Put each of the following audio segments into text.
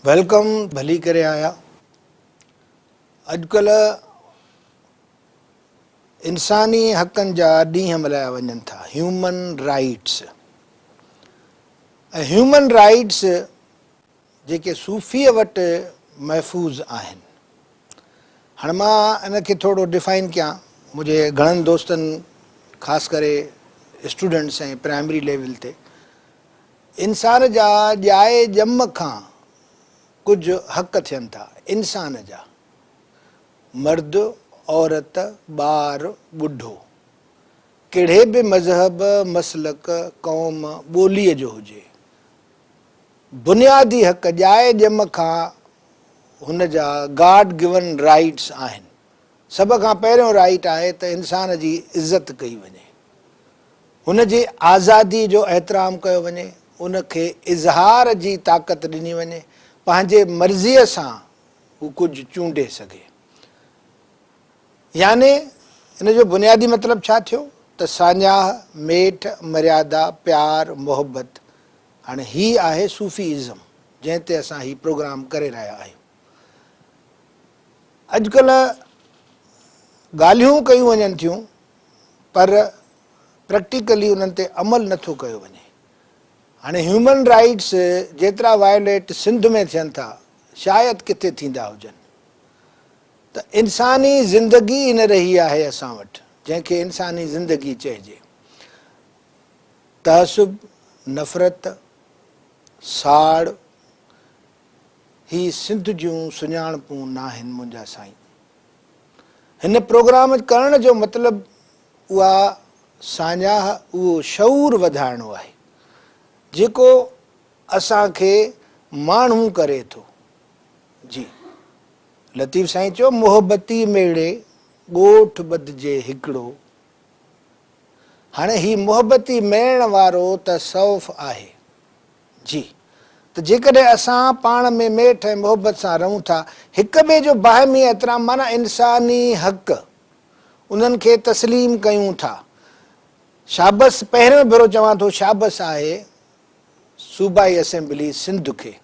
Welcome भली करे आया। अजकल इंसानी हकनि जा ॾींहं मल्हाया वञनि था, ह्यूमन राइट्स। ह्यूमन राइट्स जेके सूफ़ीअ वटि महफ़ूज़ आहिनि। हाणे मां इनखे थोरो डिफाइन कयां। मुंहिंजे घणनि दोस्तनि ख़ासि करे स्टूडेंट्स ऐं प्राइमरी लेवल ते इंसान जा ॼाए ॼम खां कुझु हक़ थियनि था इंसान जा। मर्द, औरत, ॿार, ॿुढो, कहिड़े बि मज़हब, मसलक, क़ौम, ॿोलीअ जो हुजे, बुनियादी हक़ ॼाए ॼम खां हुन जा गॉड गिवन राइट्स आहिनि। सभ खां पहिरियों राइट आहे त इंसान जी इज़त कई वञे, हुन जी आज़ादी जो एतिराम कयो वञे, उनखे इज़हार जी ताक़त ॾिनी वञे, पंहिंजे मर्ज़ीअ सां हू कुझु चूंडे सघे। याने इन जो बुनियादी मतिलबु छा थियो त सान्याह, मेठ, मर्यादा, प्यार, मोहबत। हाणे ही आहे सूफ़ीइज़म जंहिं ते असां ही प्रोग्राम करे रहिया आहियूं। अॼुकल्ह ॻाल्हियूं कयूं वञनि थियूं पर प्रैक्टिकली उन्हनि ते अमल नथो कयो वञे। हाणे ह्यूमन राइट्स जेतिरा वायोलेट सिंध में थियनि था, शायदि किथे थींदा हुजनि। त इंसानी ज़िंदगी न रही आहे असां वटि, जंहिंखे इंसानी ज़िंदगी चइजे। तहसुब, नफ़रत, साड़, ही सिंध जूं सुञाणपूं न आहिनि मुंहिंजा साईं। हिन प्रोग्राम करण जो मतिलबु उहा सान्याह, उहो शऊर वधाइणो आहे जेको असांखे माण्हू करे थो। जी लतीफ़ साईं चयो, मोहबती मेड़े ॻोठ ॿधिजे हिकिड़ो। हाणे ही मोहबती मेड़ वारो त सौफ़ आहे। जी त जेकॾहिं असां पाण में मेठ ऐं मोहबत सां रहूं था, हिक ॿिए जो बाहिमी एतिराम, माना इंसानी हक़, उन्हनि खे तस्लीम कयूं था। शाबस पहिरियों भेरो चवां थो, शाबस आहे सूबाई असेंबली सिंध खे।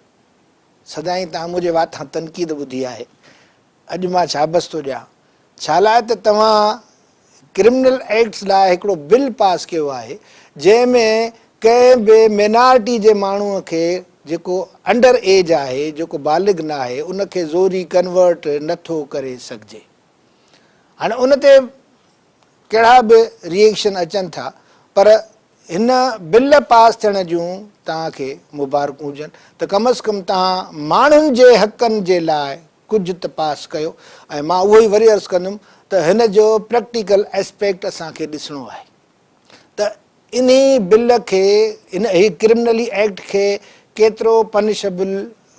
सदाईं तव्हां मुंहिंजे वाथां तनक़ीद ॿुधी आहे, अॼु मां शाबस थो ॾियां। छा लाइ त तव्हां क्रिमिनल एक्ट्स लाइ हिकिड़ो बिल पास कयो आहे जंहिंमें कंहिं बि माइनॉरिटी जे माण्हूअ खे जेको अंडर एज आहे, जेको बालिग न आहे, उनखे ज़ोरी कन्वर्ट नथो करे सघिजे। हाणे उन ते कहिड़ा बि रिएक्शन अचनि था, पर हिन बिल पास थियण जूं तव्हांखे मुबारकूं हुजनि त कम अज़ कम तव्हां माण्हुनि जे हक़नि जे लाइ कुझु त पास कयो। ऐं मां उहो ई वरी अर्ज़ु कंदुमि त हिन जो प्रैक्टिकल एस्पेक्ट असांखे ॾिसणो आहे त इन बिल खे, इन ही क्रिमिनली एक्ट खे केतिरो पनिशेबल,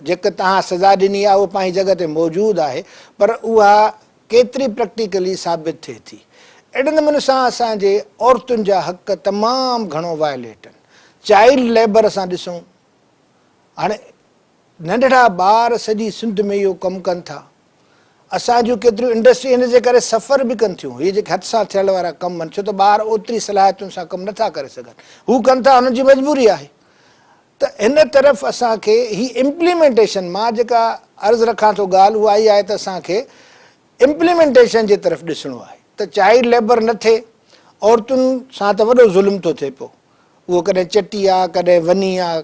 जेका तव्हां सज़ा ॾिनी आहे उहा पंहिंजी जॻह ते मौजूदु आहे, पर उहा केतिरी प्रैक्टिकली साबित थिए थी। अहिड़े नमूने सां असांजे औरतुनि जा हक़ तमामु घणो वायलेट आहिनि। चाइल्ड लेबर असां ॾिसूं, हाणे नंढड़ा ॿार सॼी सिंध में इहो कमु कनि था। असां जूं केतिरियूं इंडस्ट्री हिन जे करे सफ़र बि कनि थियूं। इहे जेके हथ सां थियल वारा कम आहिनि, छो त ॿार ओतिरी सलाहियतुनि सां कमु नथा करे सघनि, हू कनि था, हुननि जी मजबूरी आहे। त हिन तरफ़ असांखे ही इम्प्लीमेंटेशन, मां जेका अर्ज़ु रखां थो ॻाल्हि उहा ई आहे त असांखे इम्प्लीमेंटेशन जे तरफ़ ॾिसणो आहे त चाइल्ड लेबर न थिए। औरतुनि सां त वॾो ज़ुल्म थो थिए पियो, उहो कॾहिं चटी आहे, कॾहिं वनी आहे।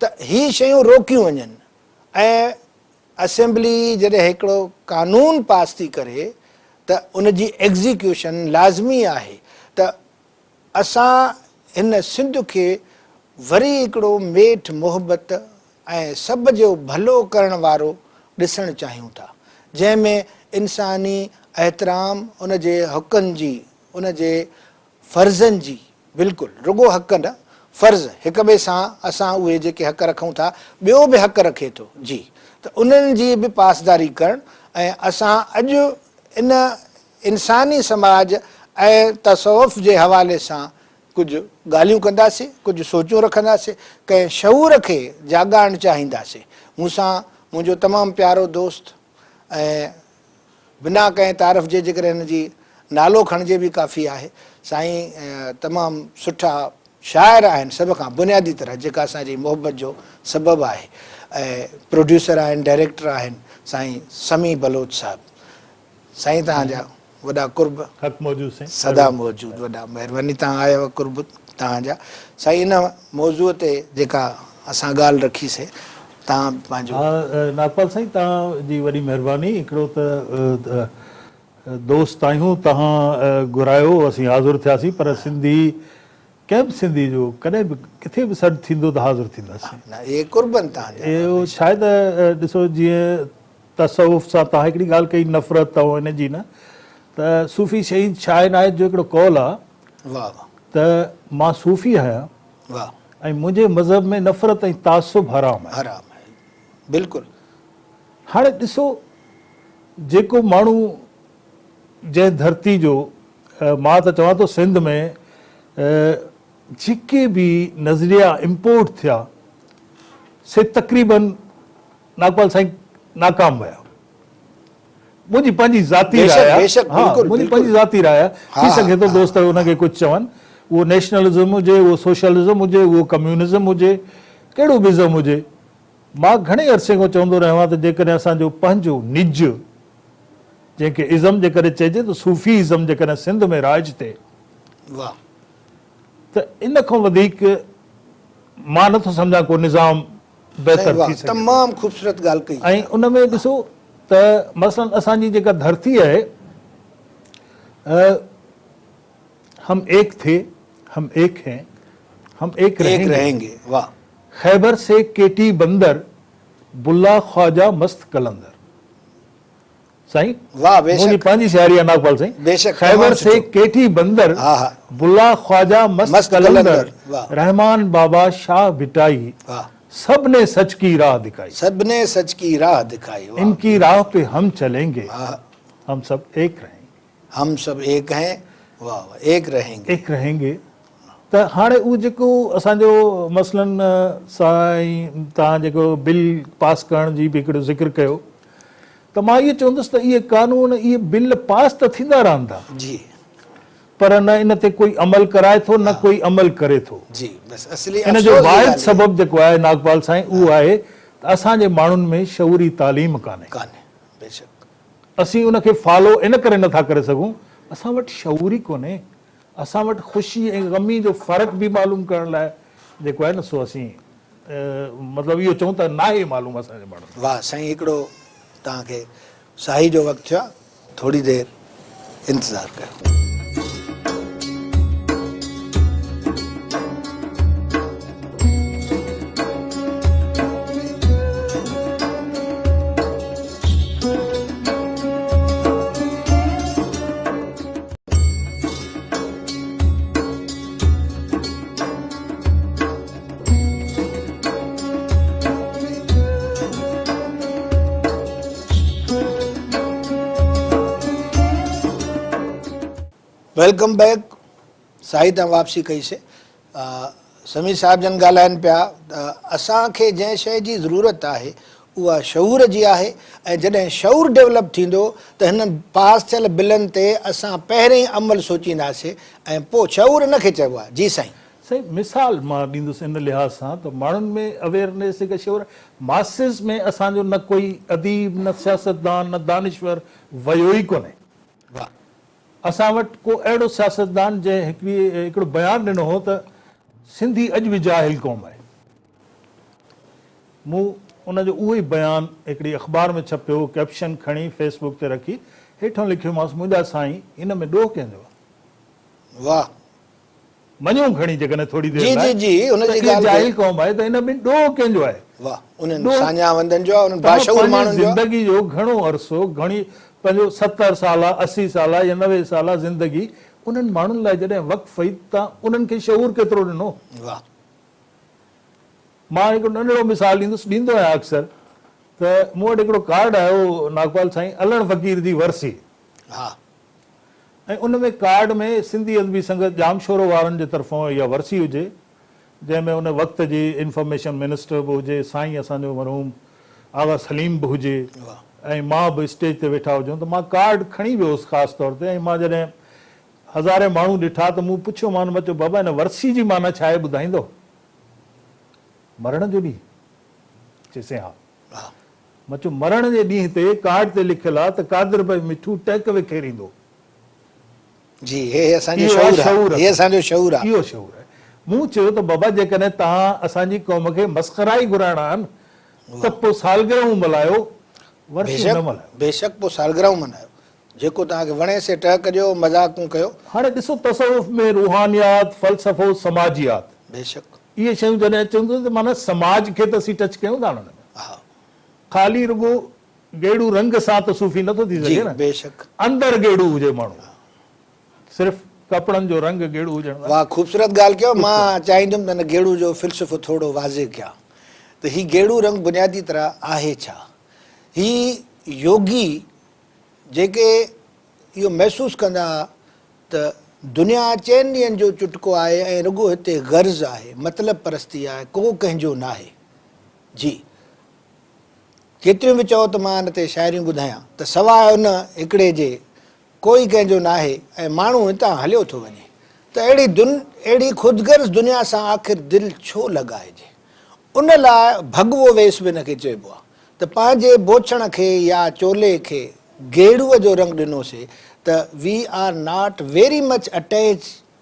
त ही शयूं रोकियूं वञनि। ऐं असेंबली जॾहिं हिकिड़ो कानून पास थी करे त उनजी एग्ज़ीक्यूशन लाज़मी आहे। त असां हिन सिंध खे वरी हिकिड़ो मेठ, मोहबत ऐं सभ जो भलो करण वारो ॾिसणु चाहियूं था, जंहिंमें इंसानी एतिराम, उन जे हक़नि जी, उन जे फ़र्ज़नि जी, बिल्कुलु रुॻो हक़ न, फ़र्ज़, हिक ॿिए सां असां उहे जेके हक़ रखूं था, ॿियो बि हक़ रखे थो। जी त उन्हनि जी बि पासदारी करणु। ऐं असां अॼु इन इंसानी समाज ऐं तसौफ़ जे हवाले सां कुझु ॻाल्हियूं कंदासीं, कुझु सोचूं रखंदासीं, कंहिं शऊर खे जाॻाइणु चाहींदासीं। मूंसां मुंहिंजो तमामु प्यारो दोस्त ऐं बिना कंहिं तारीफ़ जे जेकर हिन जी नालो खणिजे बि काफ़ी आहे, साईं तमामु सुठा शाइर आहिनि, सभ खां बुनियादी तरह जेका असांजी मोहबत जो सबबु आहे। ऐं प्रोड्यूसर आहिनि, डायरेक्टर आहिनि साईं समी बलोच साहिबु। साईं तव्हांजा वॾा कुर्ब सदा मौजूदु, वॾा महिरबानी तव्हां आयव कुर्ब तव्हांजा। साईं इन मौज़ूअ ते जेका असां ॻाल्हि रखीसीं तव्हां पंहिंजो। हा नागपाल साईं, तव्हांजी वॾी महिरबानी। हिकिड़ो त दोस्त आहियूं, तव्हां घुरायो, असीं हाज़ुर थियासीं, पर सिंधी कंहिं बि सिंधी जो कॾहिं बि किथे बि सॾु थींदो त हाज़ुर थींदासीं। इहे कुर्बन तव्हांजा। इहो शायदि ॾिसो, जीअं तसवुफ़ सां तव्हां हिकिड़ी ॻाल्हि कई, नफ़रत ऐं हिन जी न, त सूफ़ी शहीद शाइर नायत जो हिकिड़ो कौल आहे त मां सूफ़ी आहियां ऐं मुंहिंजे मज़हब में नफ़रत ऐं तासुब हराम आहे। बिल्कुलु। हाणे ॾिसो, जेको माण्हू जंहिं धरती जो, मां त चवां थो सिंध में जेके बि नज़रिया इम्पोर्ट थिया से तक़रीबन नागपाल साईं नाकाम विया। मुंहिंजी पंहिंजी ज़ाती राय आहे, मुंहिंजी पंहिंजी ज़ाती राय आहे। थी सघे थो दोस्त हुनखे कुझु चवनि, उहो नेशनलिज़म हुजे, उहो सोशलिज़म हुजे, उहो कम्यूनिज़म हुजे, कहिड़ो बि इज़म हुजे। मां घणे अरसे खां चवंदो रहियो आहियां त जेकॾहिं असांजो पंहिंजो निज, जंहिंखे इज़म जे करे चइजे त सूफ़ी इज़म जेकॾहिं सिंध में राज थिए त इन खां वधीक मां नथो सम्झां को निज़ाम बहितर थी सघे। तमामु ख़ूबसूरत ॻाल्हि कई। ऐं उन में ॾिसो त मसलन असांजी जेका धरती आहे, हम एक थे, हम एक हैं, हम एक रहेंगे। वाह। खैबर से केटी बंदर, बुल्ला ख्वाजा मस्त कलंदर। साईं वाह, मुंहिंजी पंहिंजी शायरी आहे नागपाल साईं। बेशक। खैबर से केटी बंदर, बुल्ला ख्वाजा मस्त कलंदर, रहमान बाबा शाह भिटाई, सबने सच की राह दिखाई, सबने सच की राह दिखाई, इनकी राह पे हम चलेंगे, हम सब एक रहेंगे, हम सब एक हैं, वाह, एक रहेंगे, एक रहेंगे। त हाणे उहो जेको असांजो मसलन साईं तव्हां जेको बिल पास करण जी बि हिकिड़ो ज़िक्र कयो, त मां इहो चवंदुसि त इहे कानून, इहे बिल पास त थींदा रहंदा जी, पर न इन ते कोई अमल कराए थो, न कोई अमल करे थो जी। बस असली इन जो वाहिद सबब जेको आहे नागपाल साईं उहो आहे त असांजे माण्हुनि में शऊरी तालीम कान्हे। बेशक। असीं उनखे फॉलो इन करे नथा करे सघूं, असां वटि शऊरी कोन्हे। असां वटि ख़ुशी ऐं ग़मी जो फ़र्क़ु बि मालूम करण लाइ जेको आहे न सो असीं मतिलबु इहो चऊं त नाहे मालूम असांजे माण्हुनि। वाह साईं, हिकिड़ो तव्हांखे साही जो वक़्तु थियो आहे, थोरी देरि इंतज़ारु कयो। Welcome back. साईं तव्हां वापसी कई से। समीर साहिब जन ॻाल्हाइनि पिया त असांखे जंहिं शइ जी ज़रूरत आहे उहा शऊर जी आहे, ऐं जॾहिं शऊर डेवलप थींदो त हिन पास थियल बिलनि ते असां पहिरीं अमल सोचींदासीं ऐं पोइ शऊर हिनखे चइबो आहे। जी साईं। साईं मिसाल मां ॾींदुसि इन लिहाज़ सां त माण्हुनि में अवेयरनेस हिकु शऊर, मासिस में असांजो न कोई अदीब, न सियासतदान, न दानिश्वर वियो ई कोन्हे। असां वटि को अहिड़ो सियासतदान जंहिं हिकिड़ो बयानु ॾिनो हो त सिंधी अॼु बि जाहिल क़ौम आहे। मूं उनजो उहो ई बयानु हिकिड़ी अख़बार में छपियो, कैप्शन खणी फेसबुक ते रखी, हेठां लिखियोमांसि, मुंहिंजा साईं इन में ॾोह कंहिंजो आहे। वाह। मञूं खणी जेकॾहिं थोरी देरि जाहिल क़ौम आहे त इन में ॾोह कंहिंजो आहे। ज़िंदगी जो घणो अरसो, घणी पंहिंजो 70 साल, 80 साल या 90 साल ज़िंदगी उन्हनि माण्हुनि लाइ जॾहिं वक़्फ़ हुई त उन्हनि खे शऊर केतिरो ॾिनो। मां हिकिड़ो नंढिड़ो मिसाल ॾींदो आहियां अक्सर, त मूं वटि हिकिड़ो कार्ड आयो नागपाल साईं, अलण फ़क़ीर जी वरसी, ऐं उन में कार्ड में सिंधी अदबी संगत जामशोरो वारनि जे तरफ़ां इहा वरसी हुजे, जंहिंमें उन वक़्त जी इंफॉर्मेशन मिनिस्टर बि हुजे, साईं असांजो मरहूम आगा सलीम बि हुजे, ऐं मां बि स्टेज ते वेठा हुजूं। त मां कार्ड खणी वियोसि ख़ासि तौर ते, ऐं मां जॾहिं हज़ारे माण्हू ॾिठा त मूं पुछियो, मां चयो बाबा हिन वरसी जी माना छा आहे ॿुधाईंदो? मरण जो ॾींहुं? चइसि हा। मां चयो मरण जे ॾींहं ते कार्ड ते लिखियलु आहे त कादिर भाई मिठू टैक विखेरींदो। जी, हे असांजो शऊर आहे, हे असांजो शऊर आहे, इहो शऊर आहे। मूं चयो त बाबा जेकॾहिं तव्हां असांजी क़ौम खे मस्ख़रा ई घुराइणा आहिनि त पोइ सालगिरहूं मल्हायो, वर्सियूं न मल्हायो। बेशक पोइ सालगिरहूं मल्हायो, जेको तव्हांखे वणे से टहक ॾियो, मज़ाक़ूं कयो। हाणे ॾिसो तसवुफ़ में रूहानियात, फ़लसफ़ो, समाजियात, बेशक इहे शयूं जॾहिं अचनि थियूं त माना समाज खे त असीं टच कयूं था हुन में। ख़ाली रुगो गेड़ू रंग सां त सूफ़ी नथो थी सघे न। बेशक अंदरि गेड़ू हुजे माण्हू, सिर्फ़ कपिड़नि जो रंग गेड़ू हुजण। वाह, ख़ूबसूरत ॻाल्हि कयो। मां चाहींदुमि त हिन गेड़ू जो फ़िलसफ़ो थोरो वाज़े कयां त हीउ गेड़ू रंग बुनियादी तरह आहे छा। ही योगी जेके इहो महसूसु कंदा त दुनिया चइनि ॾींहंनि जो चुटको आहे ऐं रुगो हिते गर्ज़ आहे, मतिलब परस्ती आहे, को कंहिंजो न आहे। जी, केतिरियूं बि चओ त मां हिन ते शाइरियूं ॿुधायां त सवाइ उन हिकिड़े जे कोई कंहिंजो न आहे ऐं माण्हू हितां हलियो थो वञे, त अहिड़ी ख़ुदगर्ज़ दुनिया सां आख़िर दिलि छो लॻाइजे। उन लाइ भॻवो वेस बि हिनखे चइबो आहे त पंहिंजे बोछण खे या चोले खे गेड़ूअ जो रंग ॾिनोसीं त we are not very much attach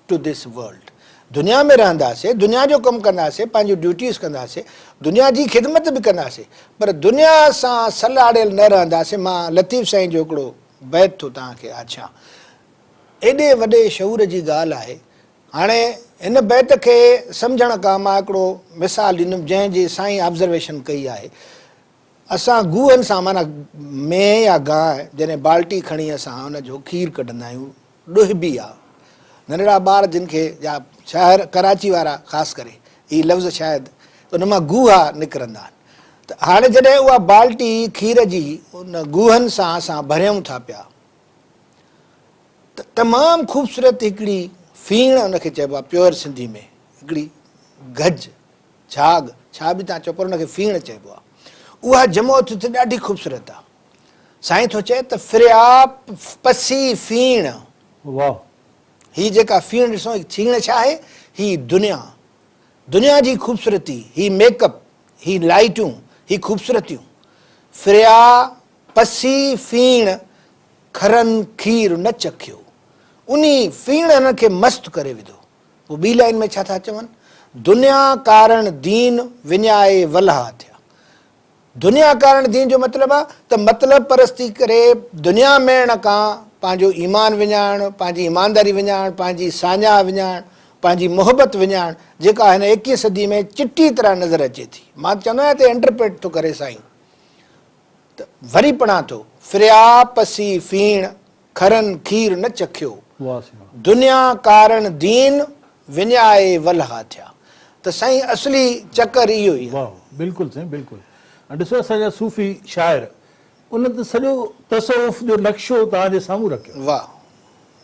to this world. दुनिया में रहंदासीं, दुनिया जो कमु कंदासीं, पंहिंजूं ड्यूटीज़ कंदासीं, दुनिया जी ख़िदमत बि कंदासीं, पर दुनिया सां सलाड़ियल न रहंदासीं। मां लतीफ़ साईं जो हिकिड़ो बैत थो तव्हांखे आछा, एॾे वॾे शऊर जी ॻाल्हि आहे। हाणे हिन बैत खे सम्झण खां मां हिकिड़ो मिसाल ॾींदुमि जंहिंजी साईं ऑब्ज़र्वेशन कई आहे। असां गूहनि सां माना मेंह या गांइ जॾहिं बाल्टी खणी असां हुनजो खीरु कढंदा आहियूं, ॾुहिबी आहे, नंढड़ा ॿार जिन खे या शहर कराची वारा ख़ासि करे हीअ लफ़्ज़ शायदि उन मां गूहा निकिरंदा आहिनि। त हाणे जॾहिं उहा बाल्टी खीर जी उन गूहनि सां असां भरियूं था पिया त तमामु ख़ूबसूरत हिकिड़ी फीण उनखे चइबो आहे, प्योर सिंधी में हिकिड़ी गज झाग छा बि तव्हां चओ, पर उनखे फीण चइबो आहे। उहा जमो थी त ॾाढी ख़ूबसूरत आहे। साईं थो चए त फिरिया पसी फीण। वाह, हीअ जेका फीण ॾिसो, फीण छा आहे? ही दुनिया, दुनिया जी ख़ूबसूरती, ही मेकअप, ही लाइटूं, ही ख़ूबसूरतियूं। फिरिया पसी फीण खरनि खीर न चखियो, उन फीण हिन खे मस्तु करे विधो। पोइ ॿी लाइन में छा था चवनि? दुनिया कारण दीन विञाए वलहा थिया। दुनिया कारण दीन जो मतिलबु आहे त मतिलब परस्ती करे दुनिया में खां पंहिंजो ईमान विञाइणु, पंहिंजी ईमानदारी विञाइणु, पंहिंजी साञा विञाइणु, पंहिंजी मोहबत विञाइणु, जेका हिन 21 सदी में चिटी तरह नज़र अचे थी। मां चवंदो आहियां त इंटरप्रेट थो करे साईं, त वरी पढ़ां थो, फिरिया पसी फीण खरनि खीर न चखियो, दुनिया कारण दीन विञाए वलहा थिया। त साईं असली चकर इहो ई आहे। बिल्कुलु साईं, बिल्कुलु। ॾिसो असांजा सूफ़ी शाइर उन ते सॼो तसवुफ़ जो नक्शो तव्हांजे साम्हूं रखियो। वाह,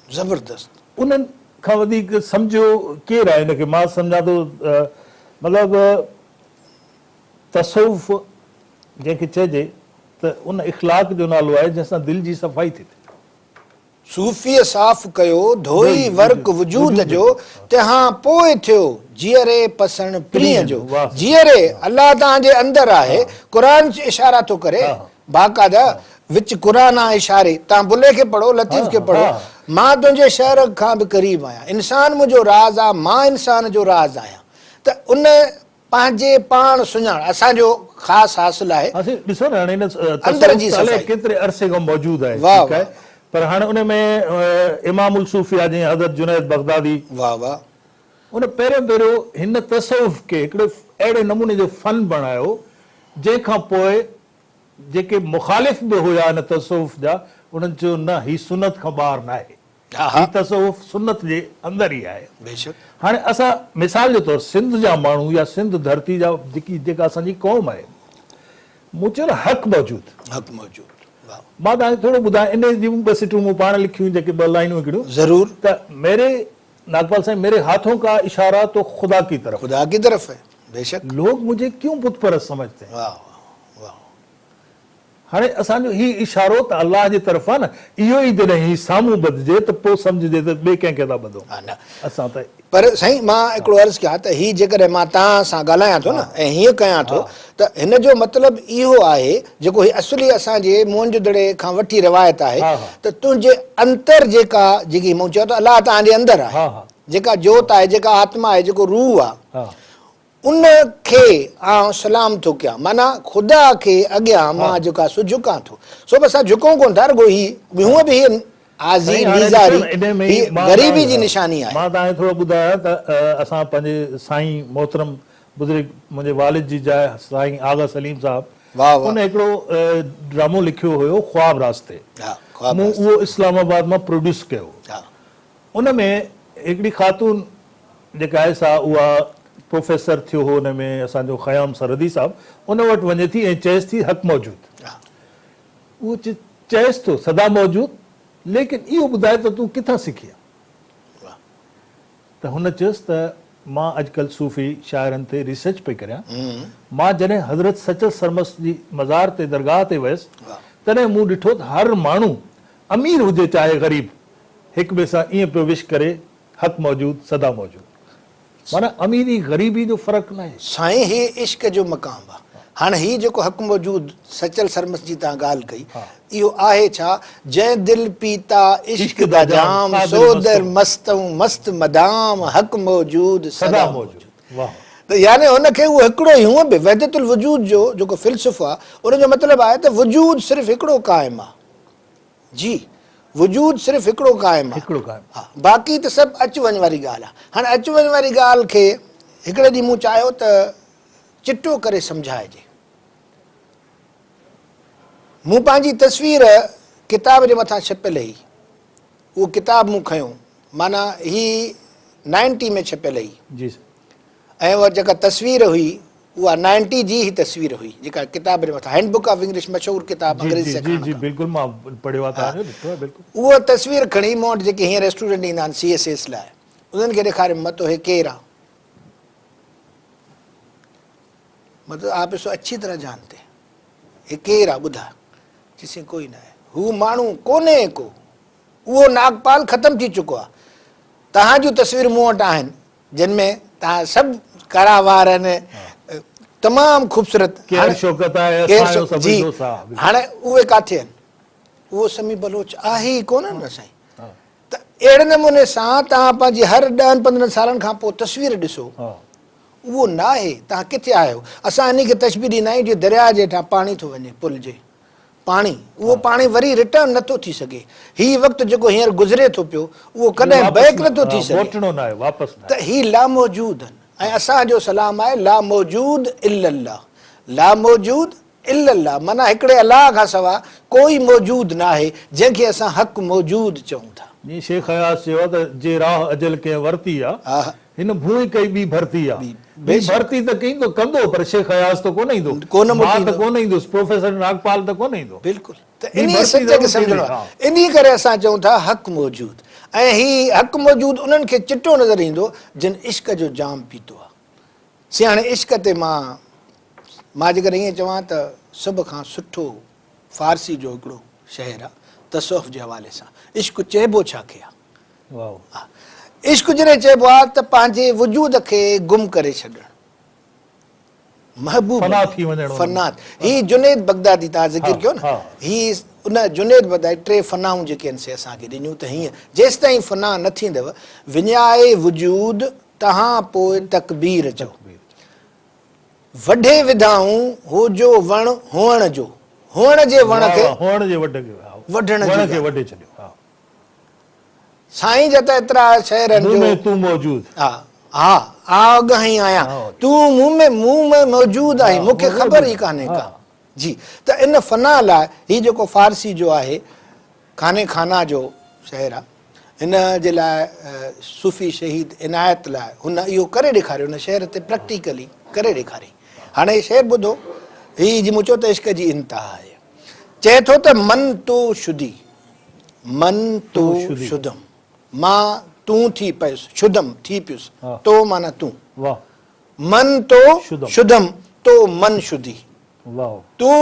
ज़बरदस्त। उन्हनि खां वधीक सम्झो केरु आहे हिनखे? मां सम्झां थो मतिलबु तसवुफ़ जंहिंखे चइजे त उन इख़लाक़ जो नालो आहे जंहिंसां दिलि जी सफ़ाई थी थिए। सूफ़ीअ साफ़ कयो धोई वर्क वजूद जो, तंहिं पोइ थियो जीअरे पसण प्रिय जो। जीअरे अलाह तव्हांजे अंदरि आहे, क़ुरान इशारा थो करे बाक़ाइदा, विच क़ुरान आहे इशारे। तव्हां बुले खे पढ़ो, लतीफ़ खे पढ़ो, मां तुंहिंजे शहर खां बि क़रीब आहियां, इंसान मुंहिंजो राज़ आहे, मां इंसान जो राज़ आहियां। त उन पंहिंजे पाण सुञाण असांजो ख़ासि हासिल आहे। ॾिसो न हाणे अंदर जी केतिरे अरसे खां मौजूदु आहे। वाह वाह। पर हाणे उन में इमामुल सूफ़िया जीअं हज़रत जुनैद बग़दादी, वाह वाह, उन पहिरियों हिन तसवुफ़ खे हिकिड़े अहिड़े नमूने जो फ़न बणायो जंहिंखां पोइ जेके मुख़ालिफ़ बि हुया हिन तसवुफ़ जा, उन्हनि चयो न हीउ सुनत खां ॿाहिरि न आहे, हीउ तसवुफ़ सुनत जे अंदरि ई आहे। बेशक। हाणे असां मिसाल जे तौरु सिंध जा माण्हू या सिंध धरती जा जेका असांजी क़ौम आहे, मूं चयो हक़ मौजूदु, हक़ मौजूदु। मां तव्हांखे थोरो ॿुधायां, इन जूं ॿ सिटूं मूं पाण लिखियूं जेके ॿ लाइनूं हिकिड़ियूं ज़रूरु। त मेरे नागपाल साईं, मेरे हाथों का इशारा तो खुदा की तरफ, खुदा की तरफ है। बेशक। लोग मुझे क्यों बुत परस्त समझते हैं? वाह वाह। हाणे असांजो ही इशारो त अलाह जे तरफ़ आहे न, इहो ई जॾहिं ही साम्हूं ॿधिजे त पोइ सम्झजे त ॿिए कंहिंखे था ॿधूं असां त। पर साईं मां हिकिड़ो अर्ज़ु कयां त हीअ जेकॾहिं मां तव्हां सां ॻाल्हायां थो न ऐं हीअं कयां थो त हिन जो मतिलबु इहो आहे जेको ही असली असांजे मुंहिंजे दड़े खां वठी रिवायत आहे त तुंहिंजे अंदरि जेकी मूं चयो त अलाह तव्हांजे अंदरि आहे, जेका जोत आहे, जेका आत्मा आहे, जेको रूह आहे, उन खे आउं सलाम थो कयां, माना ख़ुदा खे अॻियां मां जेका सो झुकां थो। सो बि असां झुकूं कोन था, रुॻो ही हूअं बि हीअ ग़रीबी जी निशानी आहे। मां तव्हांखे थोरो ॿुधायां त असां पंहिंजे साईं मोहतरम बुज़ुर्ग मुंहिंजे वालिद जी जाइ साईं आगा सलीम साहिबु, उन हिकिड़ो ड्रामो लिखियो हुयो ख्वाब रास्ते, मूं उहो इस्लामाबाद मां प्रोड्यूस कयो। उन में हिकिड़ी ख़ातून जेका आहे सा उहा प्रोफेसर थियो हो हुन में, असांजो ख़याम सरहदी साहिबु, उन वटि वञे थी ऐं चएसि थी हक़ मौजूद, उहो चएसि थो सदा मौजूद, लेकिन इहो ॿुधाए त तूं किथां सिखी आहे? त हुन चयुसि त मां अॼुकल्ह सूफ़ी शाइरनि ते रिसर्च पई करियां, मां जॾहिं हज़रत सचल सरमस जी मज़ार ते दरगाह ते वियुसि तॾहिं मूं ॾिठो त हर माण्हू अमीर हुजे चाहे ग़रीब हिक ॿिए सां ईअं पियो विश करे हक़ मौजूद सदा मौजूद, माना अमीरी ग़रीबी जो फ़र्क़ु न आहे। साईं ही इश्क जो मक़ाम आहे। हाणे हीउ जेको हक़ मौजूद सचल सरमस जी तव्हां ॻाल्हि कई, इहो आहे छा, जंहिं दिलि पीता इश्क दा जाम सोदर मस्तऊं मस्त मदाम हक़ मौजूद सदा मौजूद। त यानी हुनखे उहो हिकिड़ो ई हूअं बि वहदतुल वजूद जो जेको फ़िलसफ़ो आहे उनजो मतिलबु आहे त वजूद सिर्फ़ु हिकिड़ो क़ाइमु आहे। जी, वजूद सिर्फ़ु हिकिड़ो क़ाइमु आहे, हा, बाक़ी त सभु अचु वञ वारी ॻाल्हि आहे। हाणे अचु वञ वारी ॻाल्हि खे हिकिड़े ॾींहुं मूं चाहियो त चिटो करे सम्झाइजे। मूं पंहिंजी तस्वीर किताब जे मथां छपियल हुई, उहो किताब मूं खयो, माना ही 90 में छपियल हुई, ऐं उहा जेका तस्वीर हुई उहा 90 जी ही तस्वीर हुई, जेका किताब जे मथां हैंडबुक ऑफ इंग्लिश मशहूरु किताब अंग्रेज़ी सेखारण खां। उहा तस्वीर खणी मूं वटि जेके हींअर स्टूडेंट ईंदा आहिनि CSS लाइ, उन्हनि खे ॾेखारियुमि, मतो हे केरु आहे? मतलब आप इसको अच्छी तरह जानते हैं, ये केर आहे ॿुधा? जिसे कोई ना है, हू माण्हू कोन्हे को, उहो नागपाल ख़तमु थी चुको आहे। तव्हां जूं तस्वीरूं मूं वटि आहिनि जिन में तव्हां सभु कड़ा वार आहिनि, तमामु ख़ूबसूरत, हाणे उहे किथे आहिनि? उहो समी बलोच आहे ई कोन न साईं। त अहिड़े नमूने सां तव्हां पंहिंजी हर 10-15 सालनि खां पोइ तस्वीर ॾिसो, उहो न आहे तव्हां किथे आहियो। असां इन खे तशबीह ॾींदा आहियूं जीअं दरिया जे हेठां पाणी थो वञे, पुल जे पाणी, उहो पाणी वरी रिटर्न नथो थी सघे। हीउ वक़्तु जेको हींअर गुज़रे थो पियो उहो कॾहिं बैक नथो थी सघे, त ही लामौजूद आहिनि। ऐं असांजो सलाम आहे ला मौजूद इल्लल्लाह, ला मौजूद इल्लल्लाह, माना हिकिड़े अलाह खां सवाइ कोई मौजूद न आहे जंहिंखे असां हक़ मौजूद चऊं था। शेख हयास चयो त जे राह अजल कंहिं वरिती आहे हिन भूई कई ॿी भरती आहे, भरती त कई तो कंदो पर शेख हयास त कोन ईंदो, मां त कोन ईंदुसि, प्रोफेसर नागपाल त कोन ईंदो। बिल्कुलु, त इन सच खे सम्झणो आहे। इन करे असां चऊं था हक़ मौजूद, ऐं ही हक़ मौजूद उन्हनि खे चिटो नज़र ईंदो जिन इश्क जो जाम पीतो आहे। से हाणे इश्क ते मां जेकर ईअं चवां त सभ खां सुठो फारसी जो हिकिड़ो शहर आहे तसौफ़ जे हवाले सां। इश्क चइबो छा खे आहे? इश्क जॾहिं चइबो आहे त पंहिंजे वजूद खे गुम करे छॾणु, महबूब फना। ही जुनैद बगदादी तव्हां ज़िक्र कयो न, ही उन जुनैद बगदादी 3 फनाऊं जेके आहिनि से असांखे ॾिनियूं त हीअं, जेसि ताईं फना न थींदव विञाए वजूद तव्हां पोइ तकबीर चओ, वढे विधाऊं हो जो वण हुअण जो, हुअण जे वण खे वढण खे वढे छॾियो। साईं जा त एतिरा शहर आहिनि तूं मौजूद, हा हा हा अॻ ई आहियां, तूं मूं में मौजूद आहीं, मूंखे ख़बर ई कान्हे का। जी, त इन फना लाइ हीउ जेको फारसी जो आहे खाने खाना जो शहर आहे, हिन जे लाइ सूफ़ी शहीद इनायत लाइ हुन इहो करे ॾेखारियो, हुन शहर ते प्रैक्टिकली करे ॾेखारी। हाणे शेर ॿुधो, हीउ जी मूं चयो त इश्क जी इंतिहा आहे। चए थो त मन तो शुदी, मन तो शुदम, मां तूं थी पयुसि, शुदम थी पियुसि, तो माना तूं, मन तो शुदम तो मन शुदी, तूं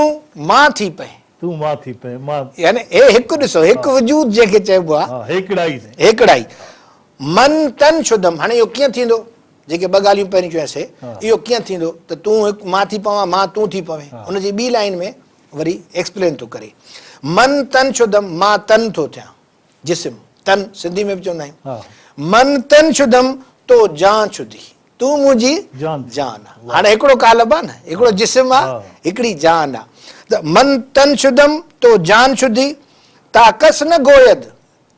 मां थी पए तूं मां थी पए मां यानी हे हिकु ॾिसो हिकु वजूद जंहिंखे चइबो आहे हिकिड़ाई मन तन शुद्धम। हाणे इहो कीअं थींदो, जेके ॿ ॻाल्हियूं पहिरीं चयुसि, इहो कीअं थींदो त तूं हिकु मां थी पवां मां तूं थी पवे। हुनजी ॿी लाइन में वरी एक्सप्लेन थो करे, मन तन शुद्धम, मां तन थो थियां, जिस्म तन सिंधी में बि चवंदा आहियूं। मन तन शुद्धम तो जान शुद्धि, तूं मुंहिंजी जान आहे। हाणे हिकिड़ो कालब आहे न, हिकिड़ो जिस्म आहे, हिकिड़ी जान आहे। त मन तन शुद्धम तो जान शुद्धि, ताकस न गोयद,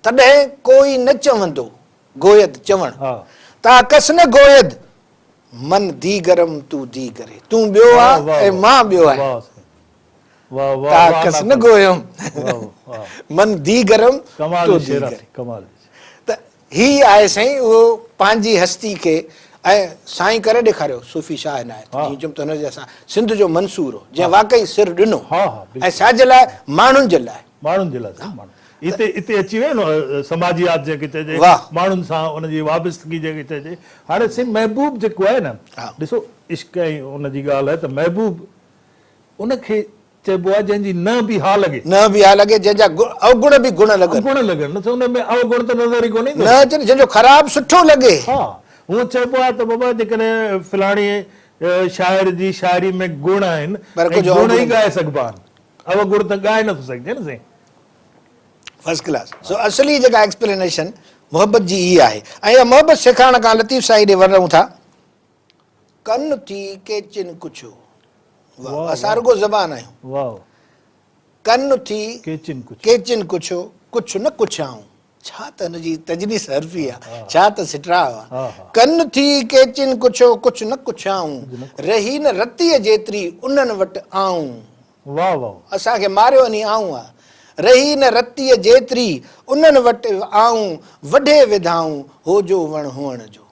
तॾहिं कोई न चवंदो, गोयद चवण, ताकस न गोयद, मन दी गरम तूं दी करे, तूं ॿियो आहे ऐं मां ॿियो आहियां, ताकस न गोयम, मन दी गरम तूं दी करे। त ही आहे साईं उहो पंहिंजी हस्ती खे ऐं साईं करे ॾेखारियो सूफ़ी शाह इनायत, जीअं चयुमि त हुनजे असां सिंध जो मंसूर हो जंहिं वाकई सिर ॾिनो ऐं छाजे लाइ, माण्हुनि जे लाइ, हिते अची वियो न समाजियात जेके चइजे, माण्हुनि सां उनजी वाबस्तगी जेके चइजे। हाणे सिंध महबूब जेको आहे न, ॾिसो इश्क ऐं उनजी ॻाल्हि आहे त महबूब उनखे चइबो आहे जंहिंजी न बि हा लॻे, न बि हा लॻे, जंहिंजा अवगुण बि गुण लॻनि, गुण लॻनि, न त हुन में अवगुण त नज़र ई कोन्हे, न अचनि, जंहिंजो ख़राबु सुठो लॻे। हूअं चइबो आहे त बाबा जेकॾहिं फलाणी शाइर जी शाइरी में गुण आहिनि, गुण ई ॻाए सघिबा आहिनि, अवगुण त ॻाए नथो सघिजे न साईं। First class. सो असली जेका एक्सप्लेनेशन मोहब्बत जी ई आहे। ऐं इहा मोहब्बत सेखारण खां लतीफ़ साईं ॾे वञूं था, कन थी केचिन कुझु, असां रुगो ज़बान आहियूं, कन थी केचिन कुझु, कुझु न कुझाऊं, छा त हुनजी तजनीस हर्फ़ी आहे, छा त सिटराव आहे। कन थी केचिन कुझु, कुझु न कुझाऊं, रही न रतीअ जेतिरी उन्हनि वटि आऊं, असांखे मारियो नी आऊं आहे, रही न रतीअ जेतिरी उन्हनि वटि आऊं, वढे विधाऊं हो जो वण हुअण जो,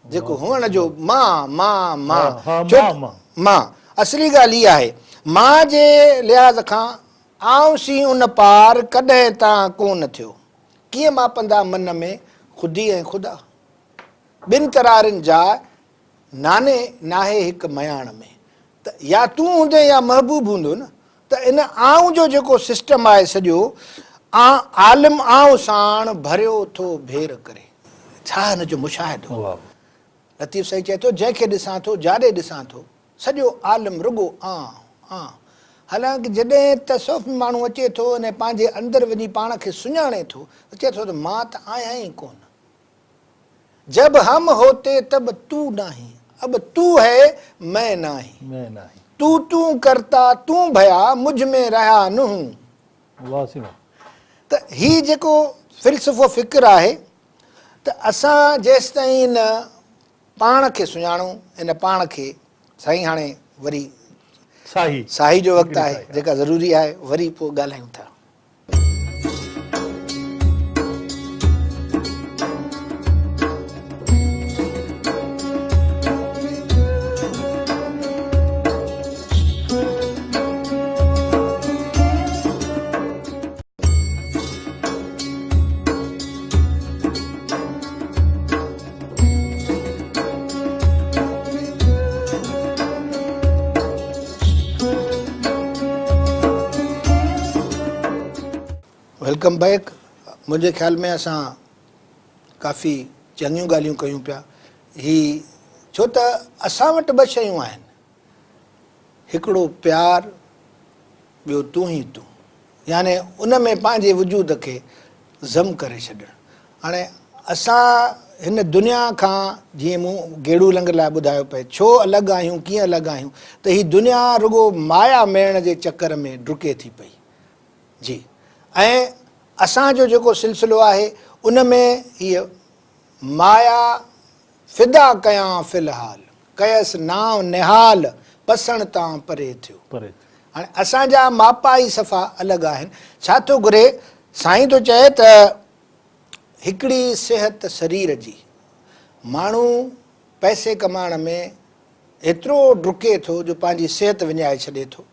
जेको हुअण जो मां मां मां मां। असली ॻाल्हि इहा आहे, मां जे लिहाज़ खां आऊं सी उन पार कॾहिं तव्हां कोन थियो, कीअं मापंदा मन में ख़ुदी ऐं ख़ुदा, ॿिनि तरारनि जा नाने नाहे हिकु मयाण में। त या तूं हूंदे या महबूब हूंदो न, त इन आऊं जो जेको सिस्टम आहे सॼो, आलिम आऊं साण भरियो थो भेर करे, छा हिनजो मुशाहिदो। लतीफ़ साईं चए थो, जंहिंखे ॾिसां थो जाॾे ॾिसां थो, सॼो आलिम रुगो हालांकि जॾहिं तसौफ़ में माण्हू अचे थो ऐं पंहिंजे अंदरि वञी पाण खे सुञाणे थो, अचे थो त मां त आहियां ई कोन, जब हम होते तब तू नाही, अब तू है मैं नाही, तू तू करता तू भया मुझ में रहा नूं। त ही जेको फ़िलसफ़ो फ़िक्र आहे, त असां जेसि ताईं इन पाण खे सुञाणूं, इन पाण खे, साईं हाणे वरी साही जो वक़्तु आहे जेका ज़रूरी आहे, वरी पोइ ॻाल्हायूं था। Welcome back. मुंहिंजे ख़्याल में असां काफ़ी चङियूं ॻाल्हियूं कयूं पिया, ही छो त असां वटि ॿ शयूं आहिनि, हिकिड़ो प्यार, ॿियो तूं ई तूं, याने उन में पंहिंजे वजूद खे ज़म करे छॾणु। हाणे असां हिन दुनिया खां, जीअं मूं गेड़ू लंगर लाइ ॿुधायो पए, छो अलॻि आहियूं, कीअं अलॻि आहियूं, त ही दुनिया रुगो माया मेण जे चकर में डुके थी पई जी। ऐं असांजो जेको सिलसिलो आहे उन में हीअ माया फिदा कयां फ़िलहाल, कयसि नाव निहाल, पसण तां परे थियो। हाणे असांजा मापा ई सफ़ा अलॻि आहिनि। छा थो घुरे, साईं थो चए त हिकिड़ी सिहत शरीर जी, माण्हू पैसे कमाइण में एतिरो डुके थो जो पंहिंजी सिहत विञाए छॾे थो,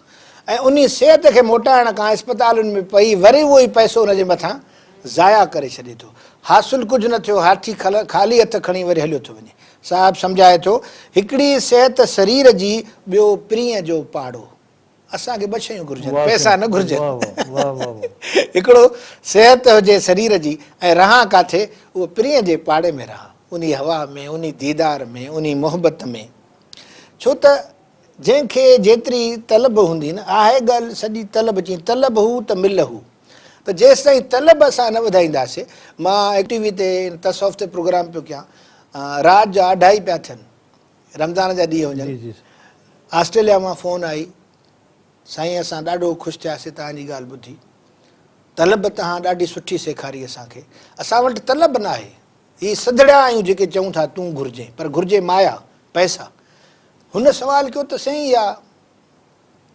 ऐं उन सिहत खे मोटाइण खां अस्पतालुनि में पई वरी उहो ई पैसो हुनजे मथां ज़ाया करे छॾे थो। हासिलु कुझु न थियो, हाथी ख़ाली हथ खणी वरी हलियो थो वञे। साहिबु सम्झाए थो, हिकिड़ी सिहत शरीर जी, ॿियो प्रीअ जो पाड़ो। असांखे ॿ शयूं घुरिजनि, पैसा न घुरिजनि। हिकिड़ो सिहत हुजे शरीर जी ऐं रहां किथे, उहो प्रिय जे पाड़े में रहां, उन हवा में, उन दीदार में, उन मोहबत में। छो त जंहिंखे जेतिरी तलब हूंदी न, आहे ॻाल्हि सॼी तलब जी, तलब हू त मिल हू। त जेसि ताईं तलब असां न वधाईंदासीं, मां एक्टिवी ते तसौफ़ ते प्रोग्राम पियो कयां, राति जा 2:30 पिया थियनि, रमज़ान जा ॾींहं हुजनि। ऑस्ट्रेलिया मां फ़ोन आई, साईं असां ॾाढो ख़ुशि थियासीं तव्हांजी ॻाल्हि ॿुधी, तलब तव्हां ॾाढी सुठी सेखारी असांखे। असां वटि तलब न आहे, ही सदड़िया आहियूं जेके चऊं था तूं घुरिजे, पर घुरिजे माया, पैसा। हुन सवाल कयो त साईं इहा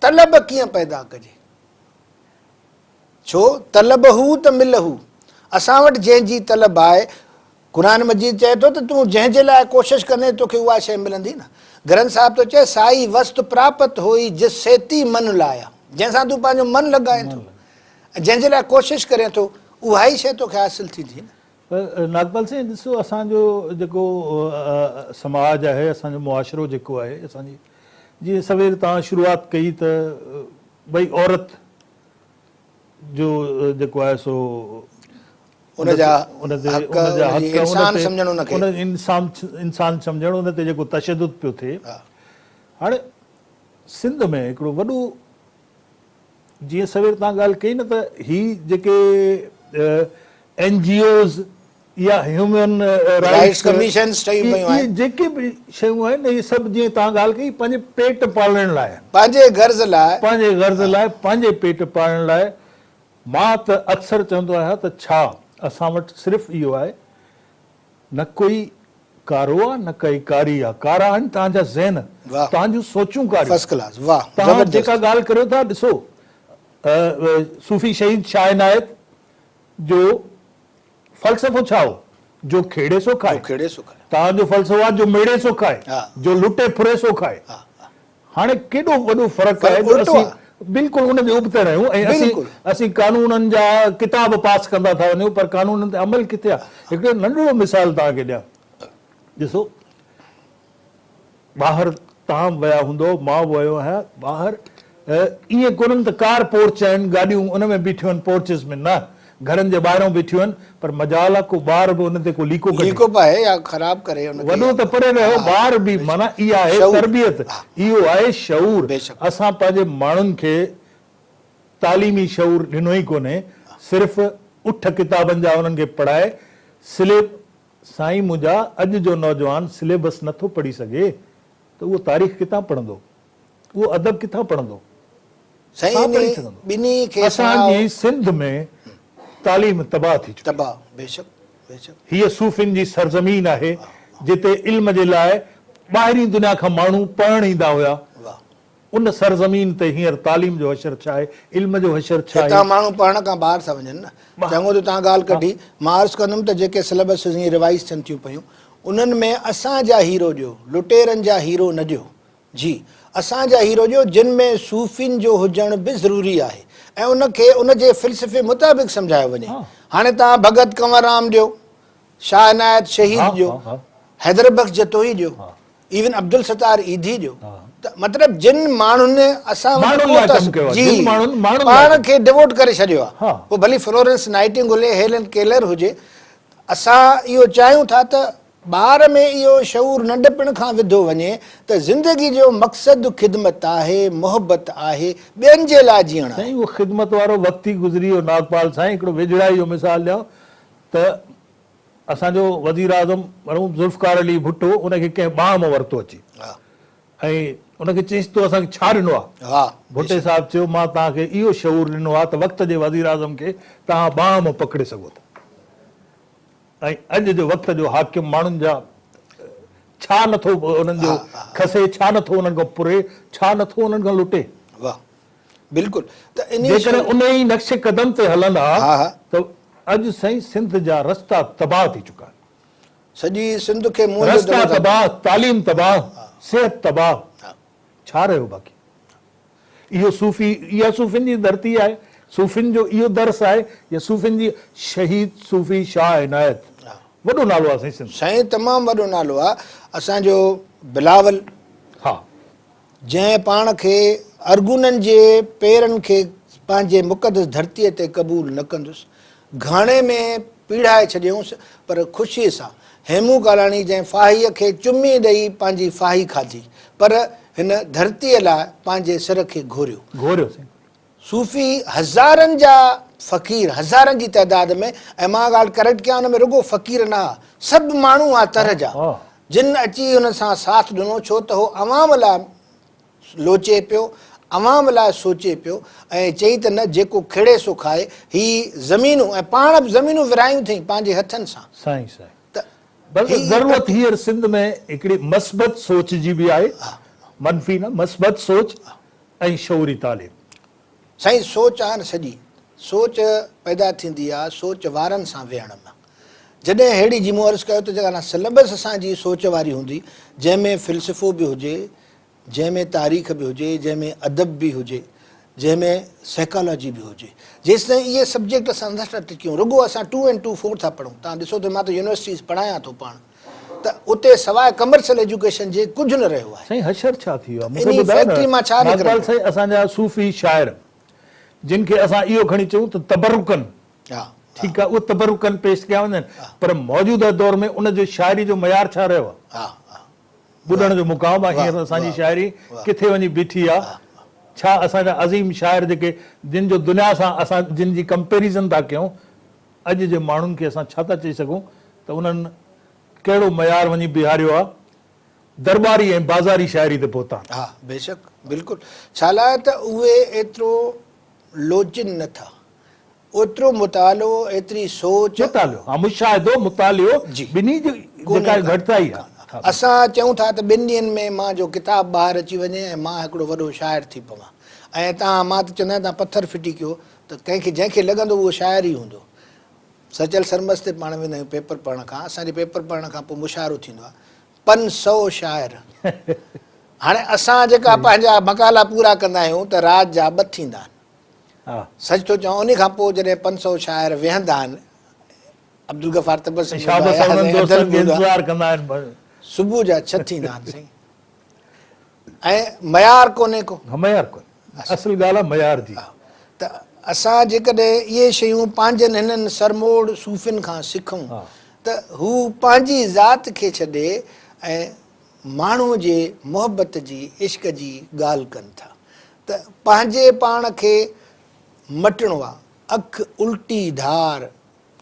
तलब कीअं पैदा कजे? छो तलब हू त मिल हू। असां वटि जंहिंजी तलब आहे, क़ुरान मजीद चए थो त तूं जंहिंजे लाइ कोशिशि कंदे तोखे उहा शइ मिलंदी न। ग्रंथ साहिब थो चए साई वस्तु प्राप्त हुई जिस सेती मन लाया, जंहिंसां तूं पंहिंजो मन लॻाए थो, जंहिंजे लाइ कोशिशि करे थो, उहा ई शइ तोखे हासिलु थींदी न। नागपाल साईं ॾिसो, असांजो जेको समाज आहे, असांजो मुआशिरो जेको आहे असांजी, जीअं सवेर तव्हां शुरूआति कई त भई औरत जो जेको आहे सो इंसान सम्झणु, उन ते जेको तशदुद पियो थिए। हाणे सिंध में हिकिड़ो वॾो, जीअं सवेर तव्हां ॻाल्हि कई न, त ही जेके NGOs या ह्यूमन राइट्स कमीशन, जेके बि शयूं आहिनि, इहे सभु जीअं तव्हां ॻाल्हि कई, पंहिंजे पेट पालण लाइ, पंहिंजे गर्ज़ लाइ, पंहिंजे पेट पालण लाइ। मां त अक्सर चवंदो आहियां त छा असां वटि सिर्फ़ु इहो आहे, न कोई कारो आहे न काई कारी आहे, कारा आहिनि तव्हांजा ज़हन, तव्हांजूं सोचूं कारियूं। तव्हां जेका ॻाल्हि करियो था, ॾिसो सूफ़ी शहीद शाह इनायत जो फ़लसफ़ो छा हो? जो खेड़े सो खाए। तव्हांजो फ़लसफ़ो आहे जो मेड़े सो खाए, जो लुटे फुरे सो खाए। हाणे केॾो वॾो फ़र्क़ु आहे जो असीं बिल्कुलु उनजे उबते रहियूं ऐं असीं कानूननि जा किताब पास कंदा था वञूं, पर कानूननि ते अमल किथे आहे? हिकिड़ो नंढिड़ो मिसाल तव्हांखे ॾियां, ॾिसो ॿाहिरि तव्हां विया हूंदो, मां वियो आहियां ॿाहिरि, ईअं कोन्हनि त कार पोर्च आहिनि, गाॾियूं उन में बीठियूं आहिनि, पोर्चिस में न, घरनि जे ॿाहिरां बीठियूं आहिनि, पर मजाल आहे को ॿार बि उन ते को लीको पाए या ख़राब करे, वॾो त परे रहियो, ॿार बि। माना इहा आहे तरबियत, इहो आहे शऊर। असां पंहिंजे माण्हुनि खे तालीमी शऊर ॾिनो ई कोन्हे, सिर्फ़ु उठ किताबनि जा उन्हनि खे पढ़ाए। साईं मुंहिंजा अॼु जो नौजवान सिलेबस नथो पढ़ी सघे त उहो तारीख़ किथां पढ़ंदो, उहो अदब किथां पढ़ंदो? असांजी सिंध में तालीम तबाह थी चुकी। हीअ सूफ़िन जी सरज़मीन आहे, जिते इल्म जे लाइ ॿाहिरीं दुनिया खां माण्हू पढ़ण ईंदा हुया। उन सरज़मीन ते हींअर तालीम जो हशर छा आहे, इल्म जो हशर छा आहे? माण्हू पढ़ण खां ॿाहिरि था वञनि न। चङो जो तव्हां ॻाल्हि कढी, मां अर्ज़ु कंदुमि त जेके सिलेबस हीअं रिवाइज़ थियनि थियूं पियूं, उन्हनि में असांजा हीरो ॾियो, लुटेरनि जा हीरो न ॾियो। जी, असांजा हीरो ॾियो जिन में सूफ़िन जो हुजण बि ज़रूरी आहे ऐं उनखे उनजे फ़िलसफ़े मुताबिक़ सम्झायो वञे। हाणे तव्हां भगत कंवरराम ॾियो, शाह इनायत शहीद ॾियो, हैदर बख्श जतोई ॾियो, इवन अब्दुल सत्तार ईदी ॾियो। त मतिलबु जिन माण्हुनि असां पाण खे डिवोट करे छॾियो आहे, पोइ भली फ्लोरेंस नाइटिंगेल, हेलन केलर हुजे, असां इहो चाहियूं था त ॿार में इहो शऊर नंढपण खां विधो वञे त ज़िंदगी जो मक़सदु ख़िदमत आहे, मोहबत आहे, ॿियनि जे लाइ जीअण। साईं उहो ख़िदमत वारो वक़्तु ई गुज़री वियो। नागपाल साईं हिकिड़ो वेझड़ाई जो मिसाल ॾियां त असांजो वज़ीर आज़म मरहूम ज़ुल्फ़कार अली भुट्टो, उनखे कंहिं बाहि मां वरितो अची ऐं उनखे चईसि तो असांखे छा ॾिनो आहे? भुट्टे साहिबु चयो मां तव्हांखे इहो शऊर ॾिनो आहे त वक़्त जे वज़ीर आज़म खे तव्हां बाहि मां पकिड़े सघो था। ऐं अॼु जो वक़्त जो हाकिम माण्हुनि जा छा नथो उन्हनि जो खसे, छा नथो उन्हनि खां पुरे, छा नथो उन्हनि खां लुटे। वाह, बिल्कुलु। त जेकॾहिं उन ई नक्शे क़दम ते हलंदा त अॼु साईं सिंध जा रस्ता तबाह थी चुका आहिनि। सॼी सिंध खे रस्ता तबाह, तालीम तबाह, सिहत तबाह, छा रहियो बाक़ी? इहो सूफ़ी, इहा सूफ़िन जी धरती आहे, सूफ़िन जो इहो दर्स आहे, या सूफ़िन जी शहीद सूफ़ी शाह इनायत, वॾो नालो आहे साईं। साईं तमामु वॾो नालो आहे। असांजो बिलावल, हा, जंहिं पाण खे अर्गुननि जे पेरनि खे पंहिंजे मुक़दस धरतीअ ते क़बूल न कंदुसि, घाणे में पीड़ाए छॾियऊंसि पर ख़ुशीअ सां। हेमू कालाणी जंहिं फाहीअ खे चुमी ॾेई पंहिंजी फाही खाधी पर हिन धरतीअ लाइ पंहिंजे सिर खे घोरियो। सूफ़ी हज़ारनि जा फ़क़ीर, हज़ारनि जी तइदाद में, ऐं मां ॻाल्हि करेक्ट कयां, हुन में रुॻो फ़क़ीर न हुआ, सभु माण्हू आ तरह जा जिन अची हुन सां साथ ॾिनो, छो त हो अवाम लाइ लोचे पियो, अवाम लाइ सोचे पियो ऐं चई त न जेको खेड़े सो खाए। ही ज़मीनूं ऐं पाण बि ज़मीनूं विरायूं अथई पंहिंजे हथनि सां। साईं त ज़रूरत हींअर सिंध में हिकिड़ी मस्बत सोच जी बि आहे, मनफ़ी न, मस्बत सोच ऐं शऊरी तालीम। साईं सोच आहे न, सॼी सोच पैदा थींदी आहे सोच वारनि सां वेहण में। जॾहिं अहिड़ी जी मूं अर्ज़ु कयो त जेका सिलेबस असांजी सोच वारी हूंदी, जंहिंमें फ़िलसफ़ो बि हुजे, जंहिंमें तारीख़ बि हुजे, जंहिंमें अदब बि हुजे, जंहिंमें साइकोलॉजी बि हुजे, जेसिताईं इहे सब्जेक्ट असां नथा टिकियूं, रुॻो असां 2 and 2 4 था पढ़ूं। तव्हां ॾिसो त मां त यूनिवर्सिटीज़ पढ़ायां थो पाण, त उते सवाइ कमर्शियल एजुकेशन जे कुझु न रहियो आहे। साईं हशर छा थी वियो आहे? मूंखे ॿुधायो न, साईं असांजा सूफ़ी शाइर जिन खे असां इहो खणी चऊं त तबरुकनि, ठीकु आहे, उहे तबरुकनि पेश कया वञनि, पर मौजूदा दौर में उन जो शाइरी जो मयार छा रहियो आहे? ॿुधण जो मुक़ाम आहे हींअर असांजी शाइरी किथे वञी बीठी आहे? छा असांजा अज़ीम शाइर जेके जिन जो दुनिया सां असां जिन जी कंपेरिज़न था कयूं, अॼु जे माण्हुनि खे असां छा था चई सघूं त उन्हनि कहिड़ो मयार वञी बीहारियो आहे? दरबारी ऐं बाज़ारी शाइरी ते पहुता। हा बेशक, बिल्कुलु। छा लाइ त उहे एतिरो लोचिन नथा, ओतिरो मुतालो, एतिरी सोच, मुशाहिदो, मुतालियो ॿिन्ही जी जेका घटिताई आहे। असां चऊं था त 2 ॾींहंनि में मां जो किताबु ॿाहिरि अची वञे ऐं मां हिकिड़ो वॾो शाइर थी पवां, ऐं तव्हां, मां त चवंदा आहियूं तव्हां पथर फिटी कयो त कंहिंखे जंहिंखे लॻंदो उहो शाइर ई हूंदो। सचल सरमस ते पाण वेंदा आहियूं पेपर पढ़ण खां, असांजे पेपर पढ़ण खां पोइ मुशाइरो थींदो आहे 500 शाइर। हाणे असां जेका पंहिंजा मकाला पूरा कंदा आहियूं त राति जा 2 थींदा आहिनि। सच थो चवां, उन खां पोइ जॾहिं 500 शाइर वेहंदा आहिनि, अब्दुल गफ़ार तबस्सुम सुबुह जा 6 थींदा आहिनि साईं, ऐं मयार कोन्हे को, असुल ॻाल्हि आहे मयार जी। त असां जेकॾहिं इहे शयूं पंहिंजनि हिननि सरमोड़ सूफ़ियुनि खां सिखूं त हू पंहिंजी ज़ात खे छॾे ऐं माण्हूअ जे मुहबत जी, इश्क जी ॻाल्हि कनि था। त पंहिंजे पाण खे मटिणो आहे। अखि उल्टी धार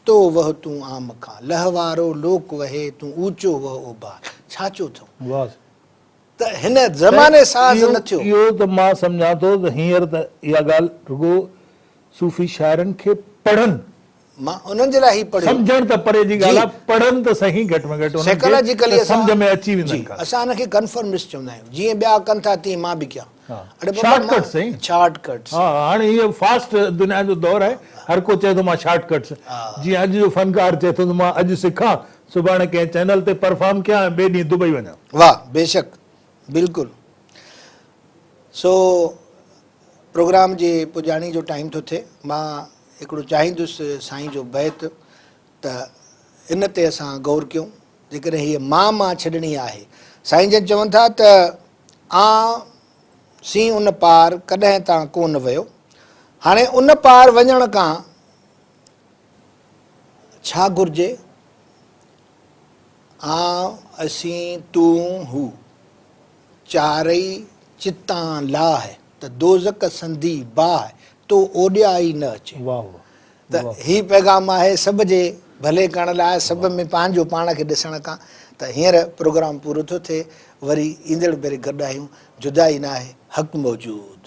तो वह तूं आम खां, लहवारो लोक वहे तूं ऊचो वह उभार। छा चो अथऊं त हिन ज़माने साज़ न थियो। इहो त मां सम्झां थो त हींअर त इहा ॻाल्हि रुॻो सूफ़ी शाइरनि खे पढ़नि, मां उन्हनि जे लाइ ई पढ़ियो, सम्झण त परे जी ॻाल्हि आहे, पढ़नि त सही घटि में घटि साइकोलॉजिकली सम्झ में अची वेंदा। असां हिनखे कन्फर्मिस्ट चवंदा आहियूं, जीअं ॿिया कनि था तीअं मां बि कयां। हाणे इहो फास्ट दुनिया जो दौर आहे, हर को चए थो मां शॉर्टकट्स, जीअं अॼु जो फनकार चए थो त मां अॼु सिखां, सुभाणे कंहिं चैनल ते परफॉर्म कयां ऐं ॿिए ॾींहुं दुबई वञां। वाह, बेशक, बिल्कुलु। सो प्रोग्राम जे पुॼाणी जो टाइम थो थिए। मां हिकिड़ो चाहींदुसि साईं जो बैत त इन ते असां गौर कयूं, जेकॾहिं हीअ मां छॾणी आहे। साईं जन चवनि था त सी उन पार कॾहिं तव्हां कोन वियो। हाणे उन पार वञण खां छा घुरिजे? असीं तूं हू चारई चितां लाह त दोज़क संधी बाह तो ओॾियाई न अचे। त ही पैगाम आहे सभ जे भले करण लाइ, सभ में पंहिंजो पाण खे ॾिसण खां। त हींअर प्रोग्राम पूरो थो थिए, वरी ईंदड़ भेरे गॾु आहियूं। जुदाई न आहे, हक़ मौजूद।